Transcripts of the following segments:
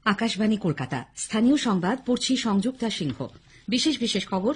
আকাশবাণী কলকাতা, স্থানীয় সংবাদ পড়ছি সংযুক্তা সিংহ। বিশেষ খবর।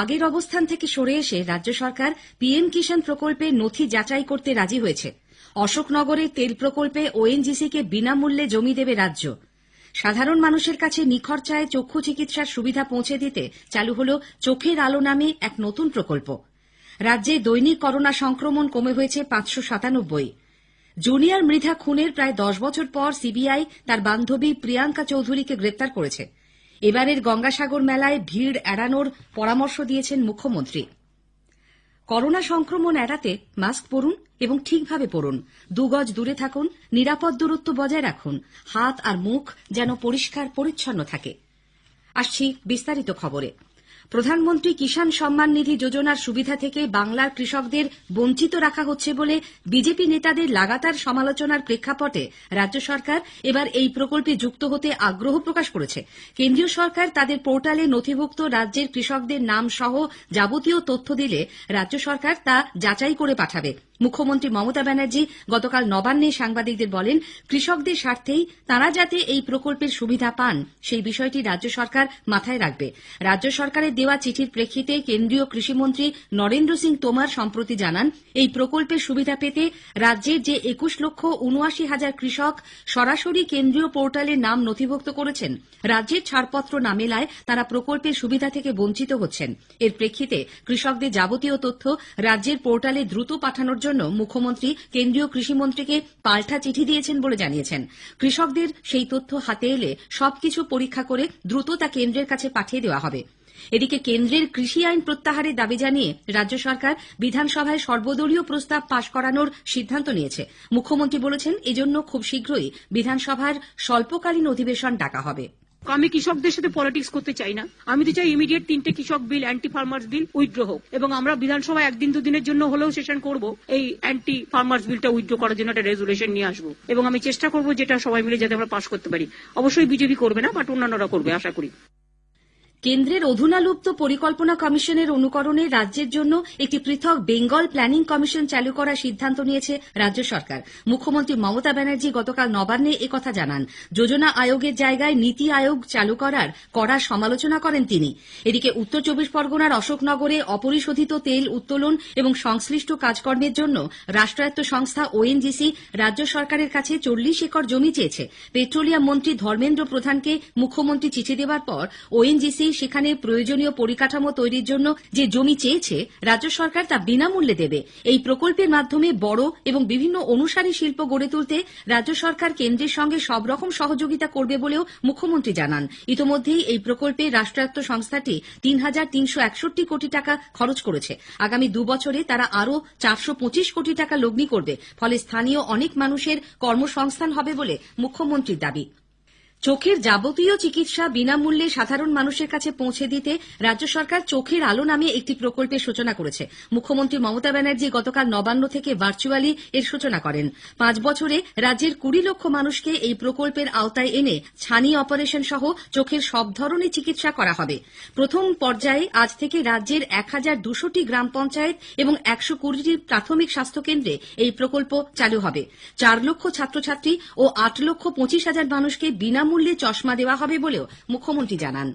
আগের অবস্থান থেকে সরে এসে রাজ্য সরকার পিএম কিষাণ প্রকল্পে নথি যাচাই করতে রাজি হয়েছে। অশোকনগরের তেল প্রকল্পে ওএনজিসিকে বিনামূল্যে জমি দেবে রাজ্য। সাধারণ মানুষের কাছে নিখরচায় চক্ষু চিকিৎসার সুবিধা পৌঁছে দিতে চালু হল চোখের আলো নামে এক নতুন প্রকল্প। রাজ্যে দৈনিক করোনা সংক্রমণ কমে হয়েছে 597। জুনিয়র মৃধা খুনের প্রায় 10 বছর পর সিবিআই তার বান্ধবী প্রিয়াঙ্কা চৌধুরীকে গ্রেপ্তার করেছে। এবারের গঙ্গাসাগর মেলায় ভিড় এড়ানোর পরামর্শ দিয়েছেন মুখ্যমন্ত্রী। করোনা সংক্রমণ এড়াতে মাস্ক পরুন এবং ঠিকভাবে পরুন, 2 গজ দূরে থাকুন, নিরাপদ দূরত্ব বজায় রাখুন, হাত আর মুখ যেন পরিষ্কার পরিচ্ছন্ন থাকে। আসছি বিস্তারিত খবরে। প্রধানমন্ত্রী কিষাণ সম্মান নিধি যোজনার সুবিধা থেকে বাংলার কৃষকদের বঞ্চিত রাখা হচ্ছে বলে বিজেপি নেতাদের লাগাতার সমালোচনার প্রেক্ষাপটে রাজ্য সরকার এবার এই প্রকল্পে যুক্ত হতে আগ্রহ প্রকাশ করেছে। কেন্দ্রীয় সরকার তাদের পোর্টালে নথিভুক্ত রাজ্যের কৃষকদের নাম সহ যাবতীয় তথ্য দিলে রাজ্য সরকার তা যাচাই করে পাঠাবে। মুখ্যমন্ত্রী মমতা ব্যানার্জি গতকাল নবান্নে সাংবাদিকদের বলেন, কৃষকদের স্বার্থেই তাঁরা যাতে এই প্রকল্পের সুবিধা পান সেই বিষয়টি রাজ্য সরকার মাথায় রাখবে। রাজ্য সরকারের দেওয়া চিঠির প্রেক্ষিতে কেন্দ্রীয় কৃষিমন্ত্রী নরেন্দ্র সিং তোমর সম্প্রতি জানান, এই প্রকল্পের সুবিধা পেতে রাজ্যের যে 21,79,000 কৃষক সরাসরি কেন্দ্রীয় পোর্টালে নাম নথিভুক্ত করেছেন, রাজ্যের ছাড়পত্র না মেলায় তারা প্রকল্পের সুবিধা থেকে বঞ্চিত হচ্ছেন। এর প্রেক্ষিতে কৃষকদের যাবতীয় তথ্য রাজ্যের পোর্টালে দ্রুত পাঠানোর জন্য মুখ্যমন্ত্রী কেন্দ্রীয় কৃষিমন্ত্রীকে পাল্টা চিঠি দিয়েছেন বলে জানিয়েছেন। কৃষকদের সেই তথ্য হাতে এলে সবকিছু পরীক্ষা করে দ্রুত তা কেন্দ্রের কাছে পাঠিয়ে দেওয়া হবে। এদিকে কেন্দ্রের কৃষি আইন প্রত্যাহারের দাবি জানিয়ে রাজ্য সরকার বিধানসভায় সর্বদলীয় প্রস্তাব পাশ করানোর সিদ্ধান্ত নিয়েছে। মুখ্যমন্ত্রী বলেছেন, এজন্য খুব শীঘ্রই বিধানসভার স্বল্পকালীন অধিবেশন ডাকা হবে। আমি কৃষকদের সাথে পলিটিক্স করতে চাই না। আমি তো চাই ইমিডিয়েট 3টে কৃষক বিল, অ্যান্টি ফার্মার্স বিল উইথড্র হোক, এবং আমরা বিধানসভায় 1 দিন 2 দিনের জন্য হলেও সেশন করব এই অ্যান্টি ফার্মার্স বিলটা উইথড্র করার জন্য একটা রেজুলেশন নিয়ে আসবো, এবং আমি চেষ্টা করব যেটা সবাই মিলে যাতে আমরা পাশ করতে পারি। অবশ্যই বিজেপি করবে না, বাট অন্যান্যরা করবে আশা করি। কেন্দ্রের অধুনালুপ্ত পরিকল্পনা কমিশনের অনুকরণে রাজ্যের জন্য একটি পৃথক বেঙ্গল প্ল্যানিং কমিশন চালু করার সিদ্ধান্ত নিয়েছে রাজ্য সরকার। মুখ্যমন্ত্রী মমতা ব্যানার্জি গতকাল নবান্নে একথা জানান। যোজনা আয়োগের জায়গায় নীতি আয়োগ চালু করার কড়া সমালোচনা করেন তিনি। এদিকে উত্তর 24 পরগনার অশোকনগরে অপরিশোধিত তেল উত্তোলন এবং সংশ্লিষ্ট কাজকর্মের জন্য রাষ্ট্রায়ত্ত সংস্থা ওএনজিসি রাজ্য সরকারের কাছে 40 একর জমি চেয়েছে। পেট্রোলিয়াম মন্ত্রী ধর্মেন্দ্র প্রধানকে মুখ্যমন্ত্রী চিঠি দেওয়ার পর ওএনজিসি সেখানে প্রয়োজনীয় পরিকাঠামো তৈরির জন্য যে জমি চেয়েছে রাজ্য সরকার তা বিনামূল্যে দেবে। এই প্রকল্পের মাধ্যমে বড় এবং বিভিন্ন অনুসারী শিল্প গড়ে তুলতে রাজ্য সরকার কেন্দ্রের সঙ্গে সব রকম সহযোগিতা করবে বলেও মুখ্যমন্ত্রী জানান। ইতোমধ্যেই এই প্রকল্পে রাষ্ট্রায়ত্ত সংস্থাটি 3,361 কোটি টাকা খরচ করেছে। আগামী 2 বছরে তারা আরও 425 কোটি টাকা লগ্নি করবে। ফলে স্থানীয় অনেক মানুষের কর্মসংস্থান হবে বলে মুখ্যমন্ত্রীর দাবি। চোখের যাবতীয় চিকিৎসা বিনামূল্যে সাধারণ মানুষের কাছে পৌঁছে দিতে রাজ্য সরকার চোখের আলো নামে একটি প্রকল্পের সূচনা করেছে। মুখ্যমন্ত্রী মমতা ব্যানার্জি গতকাল নবান্ন থেকে ভার্চুয়ালি এর সূচনা করেন। 5 বছরে রাজ্যের 20 লক্ষ মানুষকে এই প্রকল্পের আওতায় এনে ছানি অপারেশন সহ চোখের সব ধরনের চিকিৎসা করা হবে। প্রথম পর্যায়ে আজ থেকে রাজ্যের 1200টি গ্রাম পঞ্চায়েত এবং 120টি প্রাথমিক স্বাস্থ্যকেন্দ্রে এই প্রকল্প চালু হবে। 4 লক্ষ ছাত্রছাত্রী ও 8,25,000 মানুষকে বিনামূল্যে চশমা দেওয়া হবে বলেও মুখ্যমন্ত্রী জানান।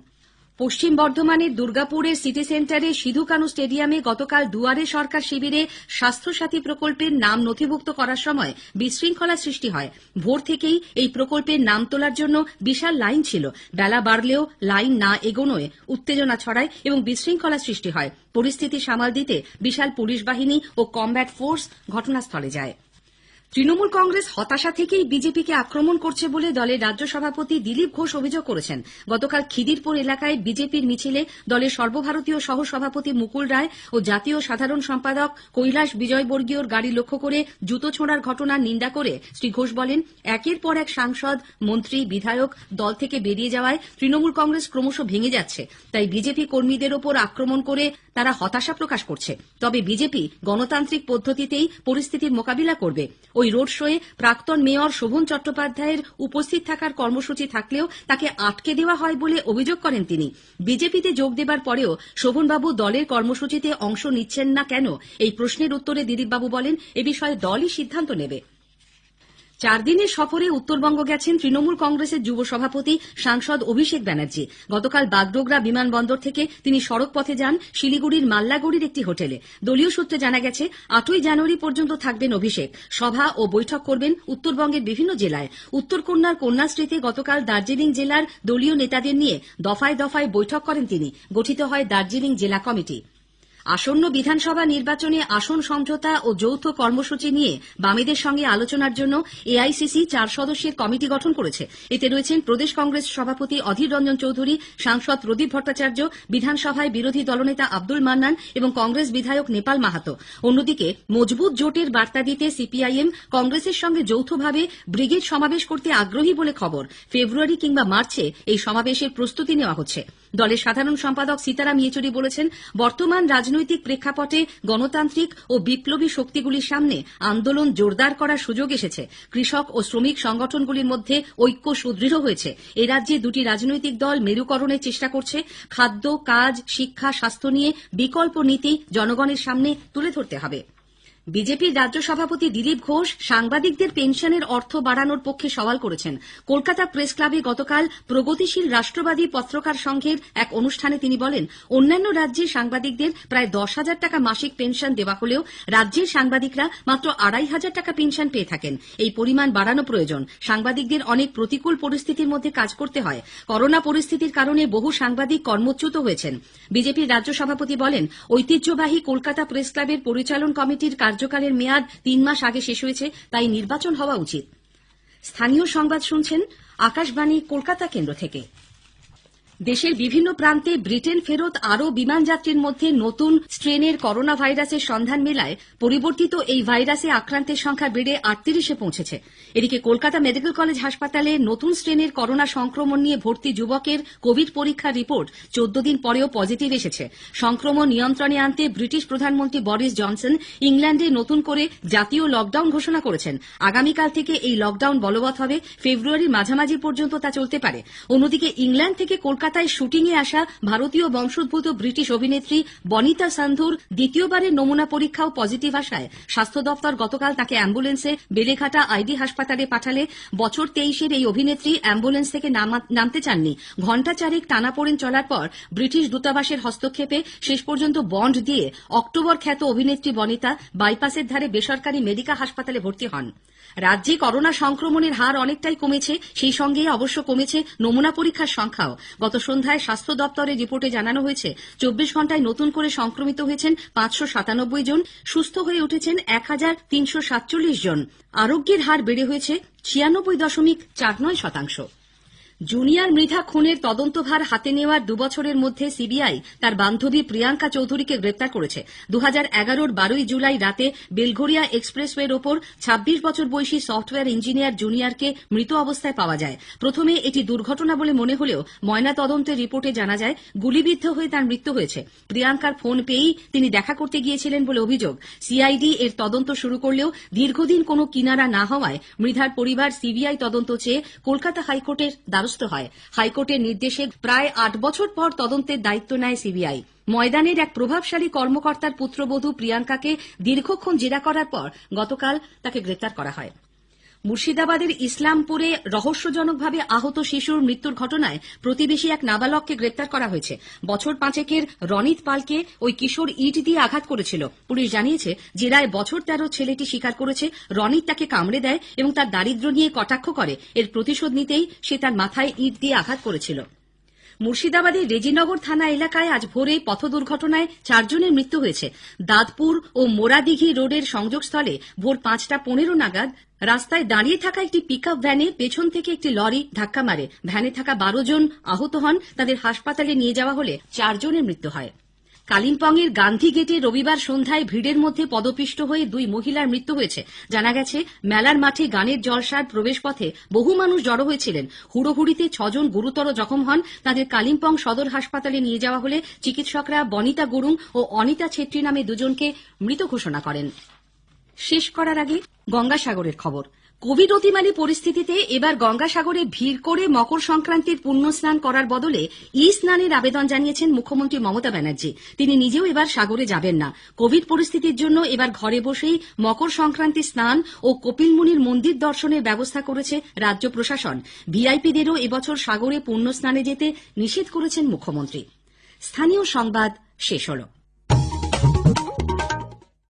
পশ্চিম বর্ধমানের দুর্গাপুরের সিটি সেন্টারে সিধু কানু স্টেডিয়ামে গতকাল দুয়ারে সরকার শিবিরে স্বাস্থ্যসাথী প্রকল্পের নাম নথিভুক্ত করার সময় বিশৃঙ্খলা সৃষ্টি হয়। ভোর থেকেই এই প্রকল্পের নাম তোলার জন্য বিশাল লাইন ছিল। বেলা বাড়লেও লাইন না এগোনোয় উত্তেজনা ছড়ায় এবং বিশৃঙ্খলা সৃষ্টি হয়। পরিস্থিতি সামাল দিতে বিশাল পুলিশ বাহিনী ও কমব্যাট ফোর্স ঘটনাস্থলে যায়। তৃণমূল কংগ্রেস হতাশা থেকেই বিজেপিকে আক্রমণ করছে বলে দলের রাজ্য সভাপতি দিলীপ ঘোষ অভিযোগ করেছেন। গতকাল খিদিরপুর এলাকায় বিজেপির মিছিলে দলের সর্বভারতীয় সহ সভাপতি মুকুল রায় ও জাতীয় সাধারণ সম্পাদক কৈলাস বিজয়বর্গীয়র গাড়ি লক্ষ্য করে জুতো ছোঁড়ার ঘটনার নিন্দা করে শ্রী ঘোষ বলেন, একের পর এক সাংসদ, মন্ত্রী, বিধায়ক দল থেকে বেরিয়ে যাওয়ায় তৃণমূল কংগ্রেস ক্রমশ ভেঙে যাচ্ছে। তাই বিজেপি কর্মীদের ওপর আক্রমণ করে তারা হতাশা প্রকাশ করছে। তবে বিজেপি গণতান্ত্রিক পদ্ধতিতেই পরিস্থিতির মোকাবিলা করবে। ওই রোড শোয়ে প্রাক্তন মেয়র শোভন চট্টোপাধ্যায়ের উপস্থিত থাকার কর্মসূচি থাকলেও তাকে আটকে দেওয়া হয় বলে অভিযোগ করেন তিনি। বিজেপিতে যোগ দেবার পরেও শোভনবাবু দলের কর্মসূচিতে অংশ নিচ্ছেন না কেন, এই প্রশ্নের উত্তরে দিলীপবাবু বলেন, এ বিষয়ে দলই সিদ্ধান্ত নেবে। 4 দিনের সফরে উত্তরবঙ্গ গেছেন তৃণমূল কংগ্রেসের যুব সভাপতি সাংসদ অভিষেক ব্যানার্জি। গতকাল বাগডোগরা বিমানবন্দর থেকে তিনি সড়ক পথে যান শিলিগুড়ির মাল্লাগড়ির একটি হোটেলে। দলীয় সূত্রে জানা গেছে 8ই জানুয়ারি পর্যন্ত থাকবেন অভিষেক। সভা ও বৈঠক করবেন উত্তরবঙ্গের বিভিন্ন জেলায়। উত্তরকন্যার কন্যাশ্রীতে গতকাল দার্জিলিং জেলার দলীয় নেতাদের নিয়ে দফায় দফায় বৈঠক করেন তিনি। গঠিত হয় দার্জিলিং জেলা কমিটি। আসন্ন বিধানসভা নির্বাচনে আসন সমঝোতা ও যৌথ কর্মসূচি নিয়ে বামেদের সঙ্গে আলোচনার জন্য এআইসিসি 4 সদস্যের কমিটি গঠন করেছে। এতে রয়েছেন প্রদেশ কংগ্রেস সভাপতি অধীর রঞ্জন চৌধুরী, সাংসদ প্রদীপ ভট্টাচার্য, বিধানসভায় বিরোধী দলনেতা আব্দুল মান্নান এবং কংগ্রেস বিধায়ক নেপাল মাহাতো। অন্যদিকে মজবুত জোটের বার্তা দিতে সিপিআইএম কংগ্রেসের সঙ্গে যৌথভাবে ব্রিগেড সমাবেশ করতে আগ্রহী বলে খবর। ফেব্রুয়ারি কিংবা মার্চে এই সমাবেশের প্রস্তুতি নেওয়া হচ্ছে। দলের সাধারণ সম্পাদক সীতারাম ইয়েচুরি বলেছেন, বর্তমান রাজনৈতিক প্রেক্ষাপটে গণতান্ত্রিক ও বিপ্লবী শক্তিগুলির সামনে আন্দোলন জোরদার করার সুযোগ এসেছে। কৃষক ও শ্রমিক সংগঠনগুলির মধ্যে ঐক্য সুদৃঢ় হয়েছে। এ রাজ্যে দুটি রাজনৈতিক দল মেরুকরণের চেষ্টা করছে। খাদ্য, কাজ, শিক্ষা, স্বাস্থ্য নিয়ে বিকল্প নীতি জনগণের সামনে তুলে ধরতে হবে। বিজেপির রাজ্য সভাপতি দিলীপ ঘোষ সাংবাদিকদের পেনশনের অর্থ বাড়ানোর পক্ষে সওয়াল করেছেন। কলকাতা প্রেস ক্লাবে গতকাল প্রগতিশীল রাষ্ট্রবাদী পত্রকার সংঘের এক অনুষ্ঠানে তিনি বলেন, অন্যান্য রাজ্যের সাংবাদিকদের প্রায় 10,000 টাকা মাসিক পেনশন দেওয়া হলেও রাজ্যের সাংবাদিকরা মাত্র 2,500 টাকা পেনশন পেয়ে থাকেন। এই পরিমাণ বাড়ানো প্রয়োজন। সাংবাদিকদের অনেক প্রতিকূল পরিস্থিতির মধ্যে কাজ করতে হয়। করোনা পরিস্থিতির কারণে বহু সাংবাদিক কর্মচ্যুত হয়েছেন। বিজেপির রাজ্য সভাপতি বলেন, ঐতিহ্যবাহী কলকাতা প্রেস ক্লাবের পরিচালন কমিটির কার্যকালের মেয়াদ 3 মাস আগে শেষ হয়েছে, তাই নির্বাচন হওয়া উচিত। স্থানীয় সংবাদ শুনছেন আকাশবাণী কলকাতা কেন্দ্র থেকে। দেশের বিভিন্ন প্রান্তে ব্রিটেন ফেরত আরও বিমান যাত্রীর মধ্যে নতুন স্ট্রেনের করোনা ভাইরাসের সন্ধান মেলায় পরিবর্তিত এই ভাইরাসে আক্রান্তের সংখ্যা বেড়ে 38-এ পৌঁছেছে। এদিকে কলকাতা মেডিকেল কলেজ হাসপাতালে নতুন স্ট্রেনের করোনা সংক্রমণ নিয়ে ভর্তি যুবকের কোভিড পরীক্ষার রিপোর্ট 14 দিন পরেও পজিটিভ এসেছে। সংক্রমণ নিয়ন্ত্রণে আনতে ব্রিটিশ প্রধানমন্ত্রী বরিস জনসন ইংল্যান্ডে নতুন করে জাতীয় লকডাউন ঘোষণা করেছেন। আগামীকাল থেকে এই লকডাউন বলবৎ হবে। ফেব্রুয়ারির মাঝামাঝি পর্যন্ত তা চলতে পারে। অন্যদিকে ইংল্যান্ড থেকে কলকাতায় শুটিংয়ে আসা ভারতীয় বংশোদ্ভূত ব্রিটিশ অভিনেত্রী বনিতা সান্ধুর দ্বিতীয়বারের নমুনা পরীক্ষাও পজিটিভ আসায় স্বাস্থ্য দপ্তর গতকাল তাকে অ্যাম্বুলেন্সে বেলেঘাটা আইডি হাসপাতালে পাঠালে বছর 23-এর এই অভিনেত্রী অ্যাম্বুলেন্স থেকে নামতে চাননি। ঘণ্টা চারেক টানাপোড়েন চলার পর ব্রিটিশ দূতাবাসের হস্তক্ষেপে শেষ পর্যন্ত বন্ড দিয়ে অক্টোবর খ্যাত অভিনেত্রী বনিতা বাইপাসের ধারে বেসরকারি মেডিকেল হাসপাতালে ভর্তি হন। রাজ্যে করোনা সংক্রমণের হার অনেকটাই কমেছে, সেই সঙ্গে অবশ্য কমেছে নমুনা পরীক্ষার সংখ্যাও। গত সন্ধ্যায় স্বাস্থ্য দপ্তরের রিপোর্টে জানানো হয়েছে 24 ঘণ্টায় নতুন করে সংক্রমিত হয়েছেন 597 জন, সুস্থ হয়ে উঠেছেন 1,347 জন। আরোগ্যের হার বেড়ে হয়েছে 96.49%। জুনিয়র মৃধা খুনের তদন্তভার হাতে নেওয়ার 2 বছরের মধ্যে সিবিআই তার বান্ধবী প্রিয়াঙ্কা চৌধুরীকে গ্রেপ্তার করেছে। 2011-র 12 জুলাই রাতে বেলঘরিয়া এক্সপ্রেসওয়ের ওপর 26 বছর বয়সী সফটওয়্যার ইঞ্জিনিয়ার জুনিয়রকে মৃত অবস্থায় পাওয়া যায়। প্রথমে এটি দুর্ঘটনা বলে মনে হলেও ময়না তদন্তের রিপোর্টে জানা যায় গুলিবিদ্ধ হয়ে তার মৃত্যু হয়েছে। প্রিয়াঙ্কার ফোন পেয়েই তিনি দেখা করতে গিয়েছিলেন বলে অভিযোগ। সিআইডি এর তদন্ত শুরু করলেও দীর্ঘদিন কোনো কিনারা না হওয়ায় মৃধার পরিবার সিবিআই তদন্ত চেয়ে কলকাতা হাইকোর্টের দ্বারস্থ হয়। হাইকোর্টের নির্দেশে প্রায় 8 বছর পর তদন্তের দায়িত্ব নেয় সিবিআই। ময়দানের এক প্রভাবশালী কর্মকর্তার পুত্রবধূ প্রিয়াঙ্কাকে দীর্ঘক্ষণ জেরা করার পর গতকাল তাকে গ্রেপ্তার করা হয়। মুর্শিদাবাদের ইসলামপুরে রহস্যজনকভাবে আহত শিশুর মৃত্যুর ঘটনায় প্রতিবেশী এক নাবালককে গ্রেপ্তার করা হয়েছে। বছর 5-এর রনিত পালকে ওই কিশোর ইট দিয়ে আঘাত করেছিল। পুলিশ জানিয়েছে, জেরায় বছর 13 ছেলেটি স্বীকার করেছে রনিত তাকে কামড়ে দেয় এবং তার দারিদ্র্য নিয়ে কটাক্ষ করে। এর প্রতিশোধ নিতেই সে তার মাথায় ইট দিয়ে আঘাত করেছিল। মুর্শিদাবাদের রেজিনগর থানা এলাকায় আজ ভোরে পথ দুর্ঘটনায় 4 জনের মৃত্যু হয়েছে। দাঁতপুর ও মোরাদিঘি রোডের সংযোগস্থলে ভোর 5:15 নাগাদ রাস্তায় দাঁড়িয়ে থাকা একটি পিকআপ ভ্যানে পেছন থেকে একটি লরি ধাক্কা মারে। ভ্যানে থাকা 12 জন আহত হন। তাদের হাসপাতালে নিয়ে যাওয়া হলে 4 জনের মৃত্যু হয়। কালিম্পংয়ের গান্ধী গেটে রবিবার সন্ধ্যায় ভিড়ের মধ্যে পদপিষ্ট হয়ে 2 মহিলার মৃত্যু হয়েছে। জানা গেছে, মেলার মাঠে গানের জলসার প্রবেশপথে বহু মানুষ জড়ো হয়েছিলেন। হুড়োহুড়িতে 6 জন গুরুতর জখম হন। তাদের কালিম্পং সদর হাসপাতালে নিয়ে যাওয়া হলে চিকিৎসকরা বনিতা গুরুং ও অনিতা ছেত্রী নামে 2 জনকে মৃত ঘোষণা করেন। শেষ করার আগে গঙ্গাসাগরের খবর। কোভিড অতিমারী পরিস্থিতিতে এবার গঙ্গাসাগরে ভিড় করে মকর সংক্রান্তির পুণ্য স্নান করার বদলে ই স্নানের আবেদন জানিয়েছেন মুখ্যমন্ত্রী মমতা ব্যানার্জি। তিনি নিজেও এবার সাগরে যাবেন না। কোভিড পরিস্থিতির জন্য এবার ঘরে বসেই মকর সংক্রান্তি স্নান ও কপিলমুনির মন্দির দর্শনের ব্যবস্থা করেছে রাজ্য প্রশাসন। ভিআইপিদেরও এবছর সাগরে পুণ্য স্নানে যেতে নিষেধ করেছেন মুখ্যমন্ত্রী। স্থানীয় সংবাদ শেষ হলো।